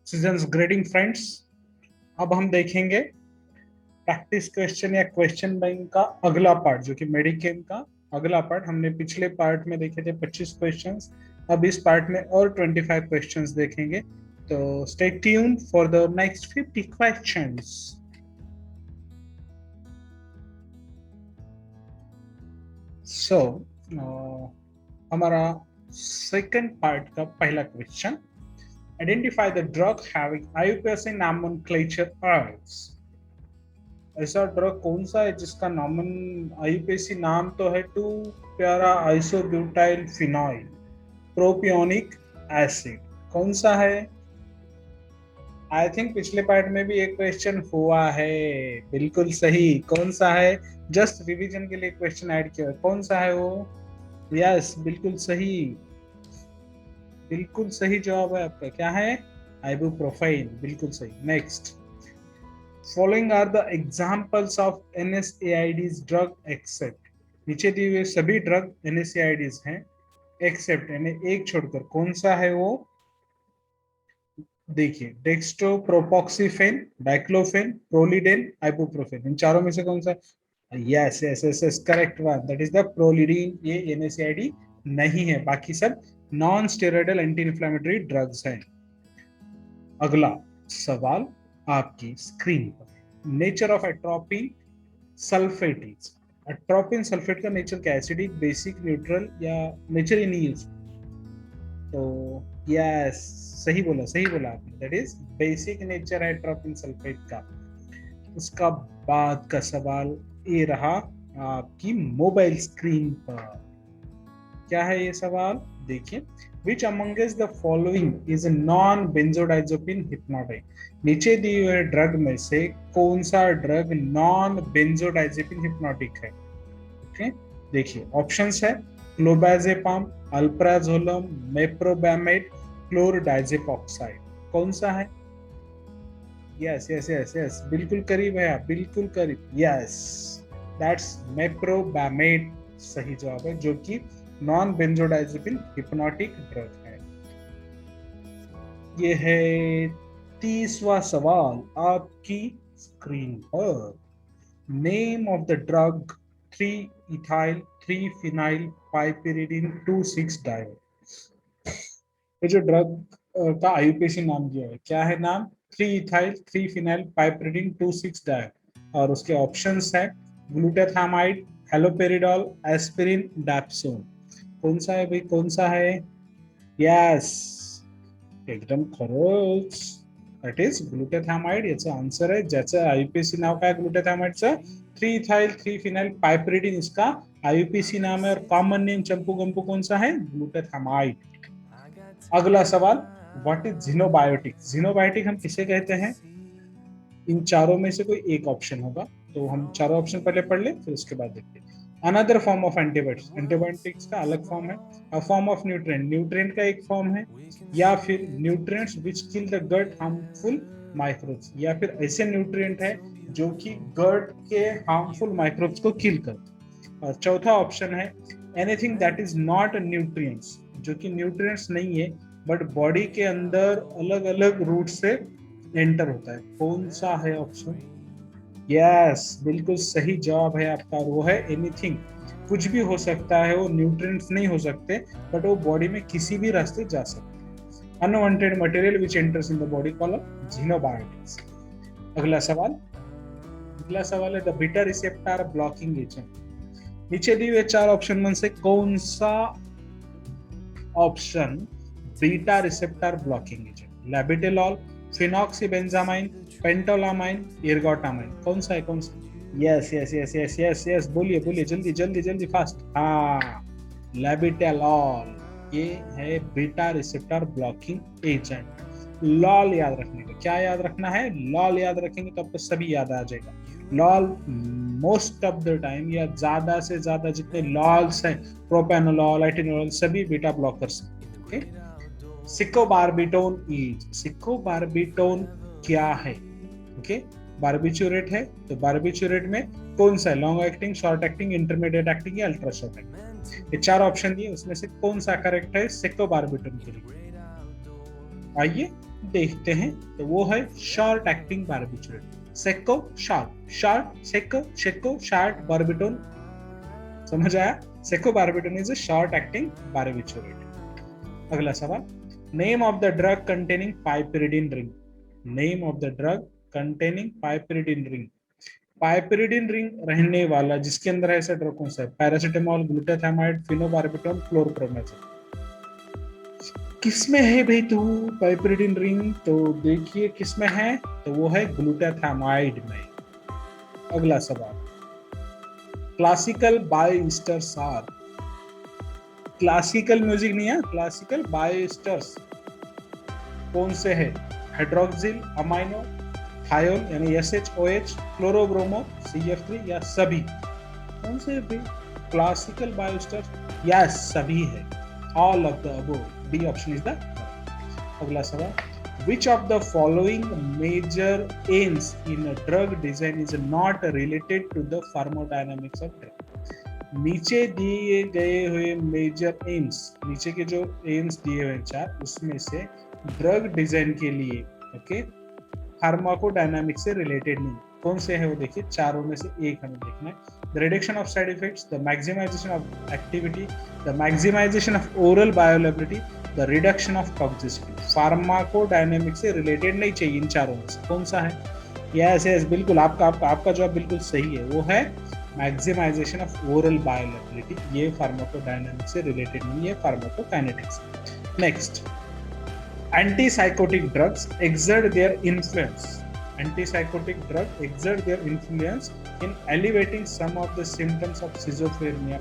Seasons grating friends, अब हम देखेंगे प्रैक्टिस क्वेश्चन या क्वेश्चन बैंक का अगला पार्ट, जो कि मेडिकेम का अगला पार्ट। हमने पिछले पार्ट में देखे थे 25 क्वेश्चंस, अब इस पार्ट में और 25 क्वेश्चंस देखेंगे। तो stay tuned for the next 50 questions. So हमारा सेकंड पार्ट का पहला question, identify the drug having IUPAC nomenclature as. ऐसा ड्रग कौन सा है जिसका नॉमन आईयूपीएसी नाम तो है 2 प्यारा आइसोब्यूटाइल फिनॉल प्रोपियोनिक एसिड। कौन सा है? आई थिंक पिछले पार्ट में भी एक क्वेश्चन हुआ है। बिल्कुल सही। कौन सा है? जस्ट रिवीजन के लिए क्वेश्चन ऐड किया है। कौन सा है वो? यस, बिल्कुल सही। बिल्कुल सही जवाब है आपका। क्या है? आइबुप्रोफेन। बिल्कुल सही। Next, following are the examples of NSAIDs drug except. नीचे दिए हुए सभी ड्रग NSAIDs हैं एक्सेप्ट, यानी एक छोड़कर। कौन सा है वो? देखिए, डेक्स्ट्रोप्रोपोक्सिफेन, डाइक्लोफेन, प्रोलिडेन, आइबुप्रोफेन। इन चारों में से कौन सा? Yes yes yes yes, correct one, that is the prolidine. ये NSAID नहीं है, बाकी सब non steroidal anti inflammatory drugs हैं। अगला सवाल आपकी स्क्रीन पर, nature of atropine sulphate is. Atropine sulphate का नेचर क्या है? एसिडिक, बेसिक, न्यूट्रल, या नेचर ही नहीं है? तो यस, सही बोला, सही बोला आपने, दैट इज बेसिक नेचर है एट्रोपिन सल्फेट का। उसका बाद का सवाल ये रहा आपकी मोबाइल स्क्रीन पर। क्या है ये सवाल? देखिए, which amongst the following is a non-benzodiazepine hypnotic। नीचे दिए हुए ड्रग में से कौन सा ड्रग नॉन बेंजोडाइजेपिन हिप्नोटिक है? ओके, देखिए ऑप्शंस है क्लोबाजेपाम, अल्प्राजोलम, मेप्रोबैमेट, क्लोरडाइजेपॉक्साइड। कौन सा है? यस यस यस यस, बिल्कुल करीब है आप, बिल्कुल करीब। यस, दैट्स मेप्रोबैमेट सही जवाब है, जो कि नॉन बेंजोडाइजेपिन हिप्नोटिक ड्रग है। ये है 30वां सवाल आपकी स्क्रीन पर। Name of the drug 3-ethyl 3-phenyl piperidine 2,6 डायो। ये जो ड्रग का आईयूपीएसी नाम दिया है, क्या है नाम? 3-ethyl 3-phenyl piperidine 2,6 डायो। और उसके ऑप्शंस है ग्लूटाथामाइड, हेलोपेरिडोल, एस्पिरिन, डैप्सोन। कौन सा है भाई? कौन सा है? यस, एकदम खरंच, दॅट इज ग्लुटाथामाइड याचा आन्सर आहे, ज्याचं आईयूपीएसी नाव काय ग्लुटाथामाइडचं? 3-ethyl 3-phenyl piperidine इसका आईयूपीएसी नाम है, और कॉमन नेम चंपू गंपू कौन सा है? ग्लूटाथामाइड। अगला सवाल, व्हाट इज जिनोबायोटिक? जिनोबायोटिक हम किसे कहते हैं? इन चारों में से कोई एक ऑप्शन होगा, तो हम चारों ऑप्शन पहले पढ़ ले, फिर उसके बाद देखते हैं। Another form of antibiotics, antibiotics का अलग फॉर्म है। A form of nutrient, nutrient का एक फॉर्म है। या फिर nutrients which kill the gut harmful microbes, या फिर ऐसे न्यूट्रिएंट है जो कि गट के हार्मफुल माइक्रोब्स को किल करते। और चौथा ऑप्शन है anything that is not nutrients, जो कि न्यूट्रिएंट्स नहीं है बट बॉडी के अंदर अलग अलग रूट से एंटर होता है। कौन सा है ऑप्शन? यस, बिल्कुल सही जवाब है आपका, वो है एनीथिंग। कुछ भी हो सकता है, वो न्यूट्रिएंट्स नहीं हो सकते बट वो बॉडी में किसी भी रास्ते जा सकते हैं। Unwanted material which enters in the body called xenobiotics. अगला सवाल है the beta receptor blocking agent. नीचे दिए हुए चार ऑप्शन में से कौन सा option beta receptor blocking agent? Labetalol, phenoxybenzamine, phentolamine, ergotamine. कौन सा है? कौन सा? Yes yes yes yes yes yes, बोलिए बोलिए, जल्दी जल्दी जल्दी, फास्ट। हाँ, लैबिटेलॉल, ये है beta receptor blocking agent. Lol याद रखने का, क्या याद रखना है? लॉल याद रखेंगे तो आपको सभी याद आ जाएगा। Lol most of the time, या ज्यादा से ज्यादा जितने लॉल्स हैं, प्रोपेनोलॉल, एटिनोल, सभी बीटा ब्लॉकर्स। ओके, सिकोबार्बिटोन इज, सिकोबार्बिटोन क्या है? ओके, बार्बिचुरेट है, तो बार्बिचुरेट में कौन सा है? Long acting, short acting, intermediate acting, या अल्ट्रा शॉर्ट एक्टिंग? ये चार ऑप्शन दिए, उसमें से कौन सा करेक्ट है सिकोबार्बिटोन के लिए? आइए देखते हैं, तो वो है short acting barbiturate. Seco short, short seco, seco short barbitone. समझ आया? Seco barbitone is a short acting barbiturate. अगला सवाल, name of the drug containing piperidine ring. Name of the drug containing piperidine ring. Piperidine ring रहने वाला जिसके अंदर ऐसा drug कौन सा है? Paracetamol, glutethimide, phenobarbitol, chlorpromethrin. किसमें है भाई तू पाइपरिडीन रिंग? तो देखिए किसमें है, तो वो है ग्लूटाथामाइड में। अगला सवाल, क्लासिकल बायोस्टर्स आर। क्लासिकल म्यूजिक नहीं है, क्लासिकल बायोस्टर्स कौन से है? हाइड्रोक्सिल, अमाइनो, थायोल यानी SHOH, क्लोरोब्रोमो, CF3 या सभी? कौन से भी? क्लासिकल बायोस्टर्स, यस सभी है, all of the above. D option is the. अगला सवाल, which of the following major aims in a drug design is not related to the thermodynamics of drug? नीचे दिए गए हुए मेजर एम्स, नीचे के जो एम्स दिए हुए चार, उसमें से ड्रग डिजाइन के लिए ओके फार्माकोडायनामिक्स से रिलेटेड नहीं, कौन से है वो देखिए, चारों में से एक हमें देखना है। The reduction of side effects, the maximization of activity, the maximization of oral bioavailability, the reduction of toxicity. Pharmacodynamics से रिलेटेड नहीं चाहिए इन चारों में से, कौन सा है? यस यस बिल्कुल, आपका जवाब बिल्कुल सही है, वो है मैक्सिमाइजेशन ऑफ ओरल बायोअवेलेबिलिटी। ये फार्माकोडायनामिक्स से रिलेटेड नहीं है, pharmacokinetics. Next, antipsychotic drugs exert their influence. Antipsychotic drugs exert their influence in alleviating some of the symptoms of schizophrenia.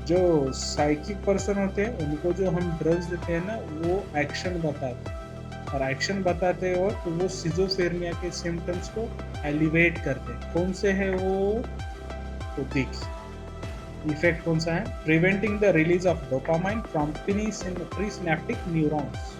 जो साइकिक पर्सन होते हैं उनको जो हम ड्रग्स देते हैं ना, वो एक्शन बताते हैं, और एक्शन बताते हो तो वो सिजोफ्रेनिया के सिम्टम्स को एलिवेट करते हैं। कौन से है वो? तो देखिए इफेक्ट कौन सा है? Preventing the release of dopamine from presynaptic neurons,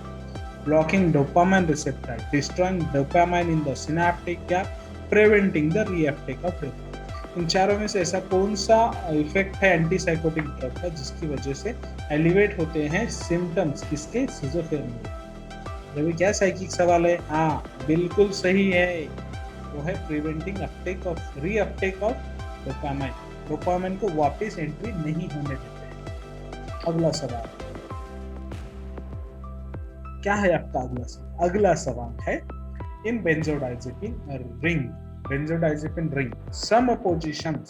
blocking dopamine receptor, destroying dopamine in the synaptic gap, preventing the reuptake of dopamine। इन चारों में से ऐसा कौन सा इफेक्ट है एंटीसाइकोटिक ड्रग का जिसकी वजह से एलिवेट होते हैं सिम्टम्स किसके? सिजोफ्रेनिया। रवि क्या साइकिक सवाल है? हाँ बिल्कुल सही है, वो है preventing Uptake of reuptake of dopamine. Dopamine को वापस एंट्री नहीं होने देते। अगला सवाल क्या है आपका? अगला सवाल, अगला सवाल है, in benzodiazepine ring, benzodiazepine ring some positions,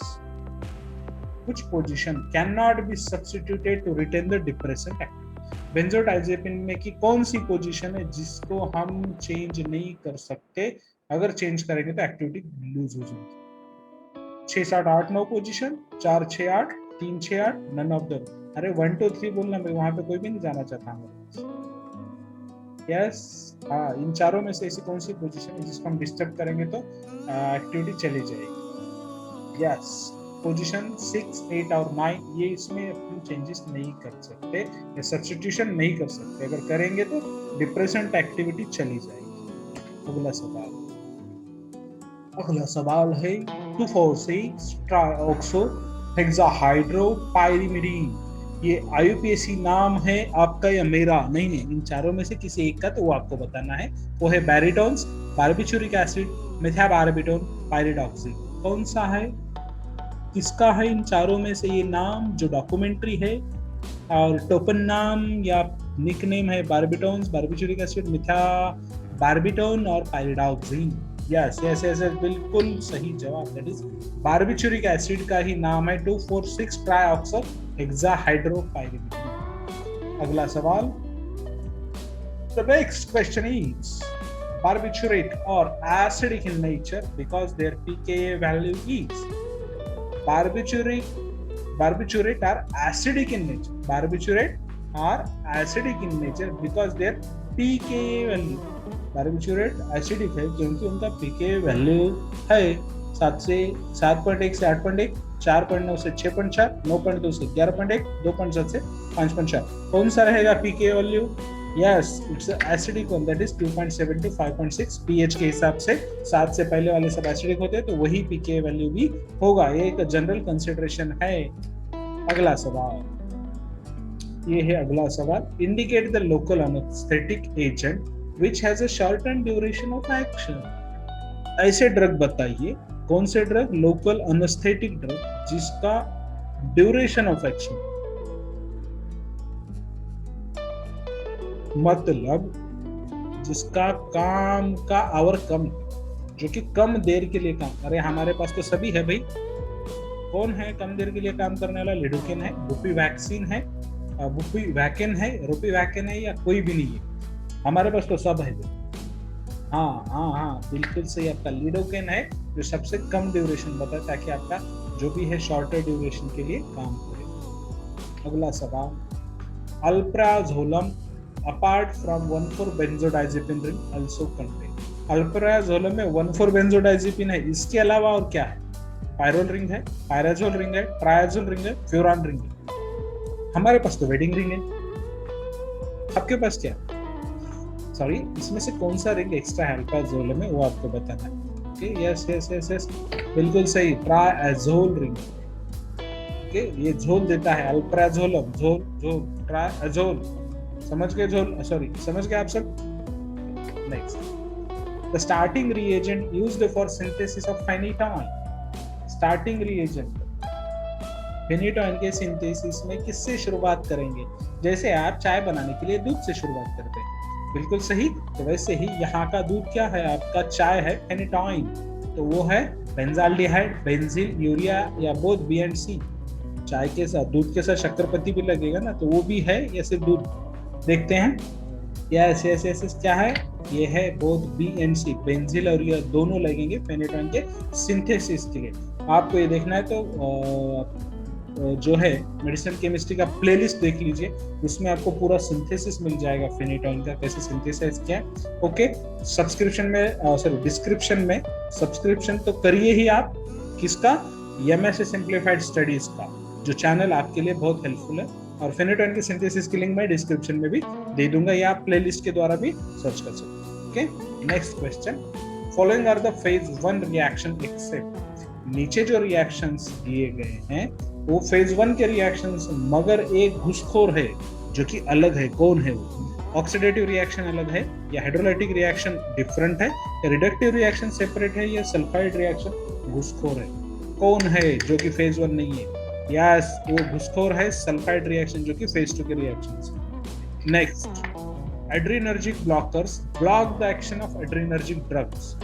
कुछ position can not be substituted to retain the depressant activity. Benzodiazepine में की कौन सी पोजीशन है जिसको हम चेंज नहीं कर सकते? अगर चेंज करेंगे तो एक्टिविटी लूज हो जाएगी। 6 7 8 9 पोजीशन, 4 6 8 3 6 8, नन ऑफ द। अरे 1 2 3 बोलना, मैं वहां पे कोई भी नहीं जाना चाहता हूँ। यस हाँ, इन चारों में से ऐसी कौन सी पोजीशन है जिसको हम डिस्टर्ब करेंगे तो एक्टिविटी चली जाएगी? यस, पोजीशन 6 8 और 9, ये इसमें अपन चेंजेस नहीं कर सकते या सब्स्टिट्यूशन नहीं कर सकते, अगर करेंगे तो डिप्रेसेंट एक्टिविटी चली जाएगी। अगला सवाल, अगला सवाल है 2,4,6 ट्राइऑक्सो हेक्साहाइड्रोपाइरिमिडीन। ये IUPAC नाम है आपका या मेरा? नहीं नहीं, इन चारों में से किसी एक का तो वो आपको बताना है। वो है बैरिटोन्स, बार्बिचुरिक एसिड, मेथाबार्बिटोन, पाइरिडॉक्सिल। कौन सा है? किसका है इन चारों में से ये नाम जो डॉक्यूमेंट्री है? और टोपन नाम या निकनेम है बार्बिटोन्स, बार्बिचुरिक एसिड, मेथाबार्बिटोन और पाइरिडॉक्सिल। यस यस यस बिल्कुल सही जवाब, दैट इज बार्बिचुरिक एसिड का ही नाम है 2,4,6 ट्राइऑक्सो हेक्साहाइड्रोपाइरिमिडीन। अगला सवाल, the next question is barbiturate are acidic in nature because their pKa value is। barbiturate are acidic in nature, barbiturate are acidic in nature because their pKa value, barbiturate acidic है क्योंकि उनका pKa value है 7 से 7.1 से 8.1, 4.9 से 6.4, 9.2 से 11.1, 2.7 से 5.4। कौन सा रहेगा pKa value? Yes it's acidic one, that is 2.7 to 5.6। pH के हिसाब से 7 से पहले वाले सब एसिडिक होते हैं, तो वही pKa वैल्यू भी होगा। ये एक जनरल कंसिडरेशन है। अगला सवाल, ये है अगला सवाल, indicate the local anaesthetic agent which has a shorten duration of action. ऐसे ड्रग बताइए, कौन से ड्रग, लोकल अनेस्थेटिक ड्रग जिसका ड्यूरेशन ऑफ एक्शन, मतलब जिसका काम का आवर कम, जो कि कम देर के लिए काम। अरे हमारे पास तो सभी है भाई। कौन है कम देर के लिए काम करने वाला? लिडोकेन है, बुपी वैक्सीन है, बुपी वैकेन है, रोपी वैकेन है, या कोई भी नहीं है? हमारे पास तो सब है। हाँ हाँ हाँ, बिल्कुल सही, आपका लिडोकेन है जो सबसे कम ड्यूरेशन बताए, ताकि आपका जो भी है शॉर्टर ड्यूरेशन के लिए काम करे। अगला सवाल, alprazolam apart from 1,4-benzodiazepine ring also contain। Alprazolam में 1,4-benzodiazepine है, इसके अलावा और क्या है? पायरोल रिंग है, पायराजोल रिंग है, ट्रायाजोल रिंग है, फ्यूरान रिंग है। हमारे पास तो वेडिंग रिंग है, आपके पास क्या है? सॉरी, इसमें से कौन सा रिंग एक्स्ट्रा है अल्प्राजोलम में, वो आपको बताना है। Okay, yes yes yes yes, बिल्कुल सही, ट्रायाजोल रिंग। ओके, ये झोल देता है अल्प्राजोलम, झोल झोल ट्रायाजोल, समझ गए? झोल, सॉरी, समझ गए आप सब? Next, the starting reagent used for synthesis of phenytoin. Starting reagent phenytoin के सिंथेसिस में किससे शुरुआत करेंगे? जैसे आप चाय बनाने के लिए दूध से शुरुआत करते हैं, बिल्कुल सही। तो वैसे ही यहाँ का दूध क्या है? आपका चाय है फेनिटोइन, तो वो है बेंजाल्डिहाइड, बेंजील, यूरिया, या बोथ बी एंड सी। चाय के साथ, दूध के साथ शक्कर भी लगेगा ना, तो वो भी है या सिर्फ दूध? देखते हैं। यस यस यस, क्या है? ये है both B and C, benzyl और यूरिया दोनों लगेंगे फेनिटोइन के सिंथेसिस के लिए। आपको ये देखना है तो जो है मेडिसिन केमिस्ट्री का प्लेलिस्ट देख लीजिए, उसमें आपको पूरा सिंथेसिस मिल जाएगा फेनिटोइन का, कैसे सिंथेसाइज किया है। ओके, सब्सक्रिप्शन में, सॉरी डिस्क्रिप्शन में, सब्सक्रिप्शन तो करिए ही आप, किसका? एमएससी सिंप्लीफाइड स्टडीज का, जो चैनल आपके लिए बहुत हेल्पफुल है। और फेनिटोइन के सिंथेसिस की लिंक मैं डिस्क्रिप्शन में भी दे दूंगा, या आप प्लेलिस्ट के द्वारा भी सर्च कर सकते हैं। Okay, next question, following are the phase 1 reaction except. नीचे जो रिएक्शंस दिए गए हैं वो फेज 1 के रिएक्शंस, मगर एक घुसखोर है जो कि अलग है। कौन है वो? ऑक्सीडेटिव रिएक्शन अलग है, या हाइड्रोलाइटिक रिएक्शन डिफरेंट है, या रिडक्टिव रिएक्शन सेपरेट है, या सल्फाइड रिएक्शन घुसखोर है? कौन है जो कि फेज 1 नहीं है? यस, वो घुसखोर है, सल्फाइड रिएक्शन, जो कि फेज 2 के reactions. Next, adrenergic blockers block the action of adrenergic drugs.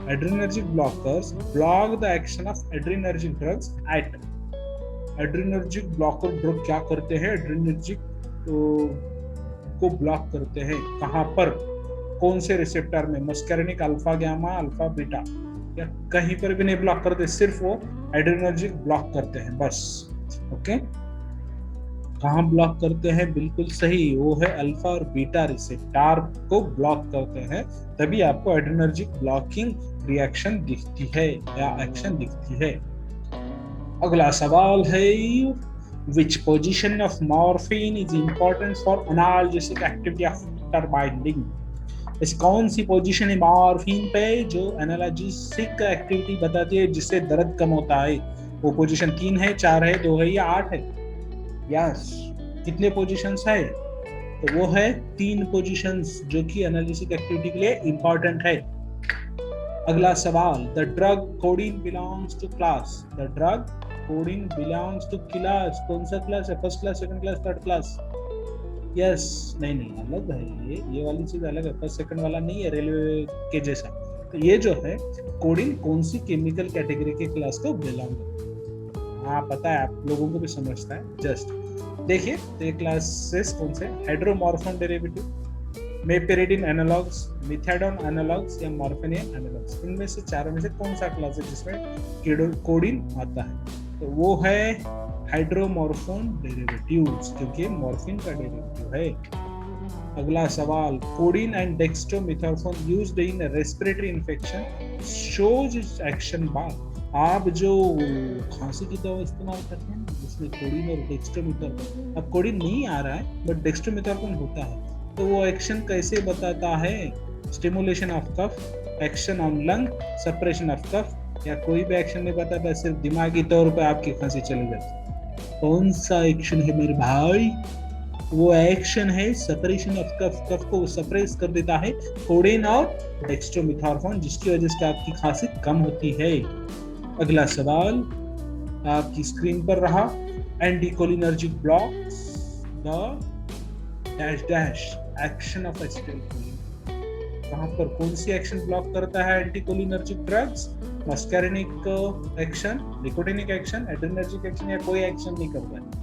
Adrenergic blockers block the action of adrenergic drugs at। adrenergic blocker drug क्या करते हैं? adrenergic को ब्लॉक करते हैं कहां पर? कौन से रिसेप्टर में? Muscarinic alpha, gamma, alpha, beta, या कहीं पर भी नहीं ब्लॉक करते, सिर्फ वो एड्रेनर्जिक ब्लॉक करते हैं बस। ओके, कहाँ ब्लॉक करते हैं? बिल्कुल सही, वो है अल्फा और बीटा रिसेप्टर को ब्लॉक करते हैं, तभी आपको एड्रेनर्जिक ब्लॉकिंग रिएक्शन दिखती है या एक्शन दिखती है। अगला सवाल है, which position of morphine is important for analgesic activity after binding। इस कौन सी पोजीशन है मॉर्फिन पे जो एनाल्जेसिक एक्टिविटी बताती है, जिससे दर्द कम होता है? वो पोजीशन 3 है, 4 है, 2 है, या 8 है? यस, कितने पोजीशंस है? तो वो है 3 पोजीशंस जो कि एनाल्जेसिक एक्टिविटी के लिए इंपॉर्टेंट है। अगला सवाल, the drug codeine belongs to class. The drug codeine belongs to class, कौन सा क्लास है? First class, second class, third class? Yes, नहीं, अलग है, ये वाली चीज अलग है, फर्स्ट सेकंड वाला नहीं है रेलवे के जैसा। तो ये जो है कोडीन कौन सी केमिकल कैटेगरी के क्लास को बिलोंग करता है? हाँ पता है, आप लोगों को भी समझता है। जस्ट देखिए, तो ये क्लासेस कौन से? हाइड्रोमॉर्फोन डेरिवेटिव, मेपेरिडिन एनालॉग्स, मिथाडोन एनालॉग्स, या मॉर्फिनियम एनालॉग्स। इनमें से चारों में से कौन सा क्लास है जिसमें कोडीन आता है? तो वो है हाइड्रोमॉर्फोन डेरिवेटिव्स, क्योंकि मॉर्फिन का डेरिवेटिव है। अगला सवाल, codeine and dextromethorphan used in respiratory infection shows its action by. आप जो खांसी की दवा इस्तेमाल करते हैं जिसमें कोडीन और डेक्स्ट्रोमेथोर्फोन, अब कोडीन नहीं आ रहा है बट डेक्स्ट्रोमेथोर्फोन होता है, तो वो एक्शन कैसे बताता है? Stimulation of cough, action on lung, suppression of cough, या कोई भी एक्शन नहीं बताता, सिर्फ दिमागी तौर पर आपकी खांसी चली जाती है। कौन सा एक्शन है मेरे भाई? वो एक्शन है सेपरेशन ऑफ कफ, कफ को सप्रेस कर देता है कोडेन और डेक्स्ट्रोमेथॉर्फोन, जिसकी वजह से आपकी खांसी कम होती है। अगला सवाल आपकी स्क्रीन पर रहा, anticholinergic blocks the dash dash action of acetylcholine. वहां पर कौन सी एक्शन ब्लॉक करता है anticholinergic drugs? Muscarinic action, nicotinic action, adrenergic action, या कोई एक्शन नहीं करता है?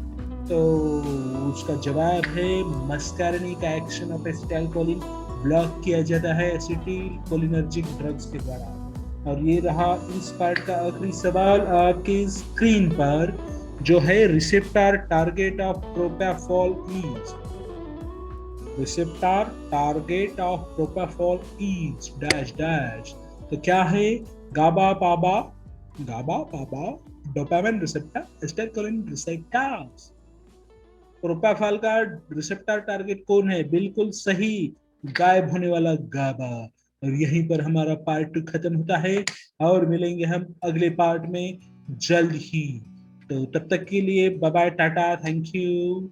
तो उसका जवाब है muscarinic action of acetylcholine block किया जाता है एसिटिलकोलिनर्जिक ड्रग्स के द्वारा। और ये रहा इस पार्ट का आखिरी सवाल आपकी स्क्रीन पर, जो है receptor target of propofol is, receptor target of propofol is dash dash. तो क्या है? GABA PABA, GABA PABA dopamine receptor, acetylcholine receptors. Propofol का रिसेप्टर टारगेट कौन है? बिल्कुल सही, गायब होने वाला गाबा। और यहीं पर हमारा पार्ट 2 खत्म होता है, और मिलेंगे हम अगले पार्ट में जल्द ही। तो तब तक के लिए bye bye, ta-ta, thank you.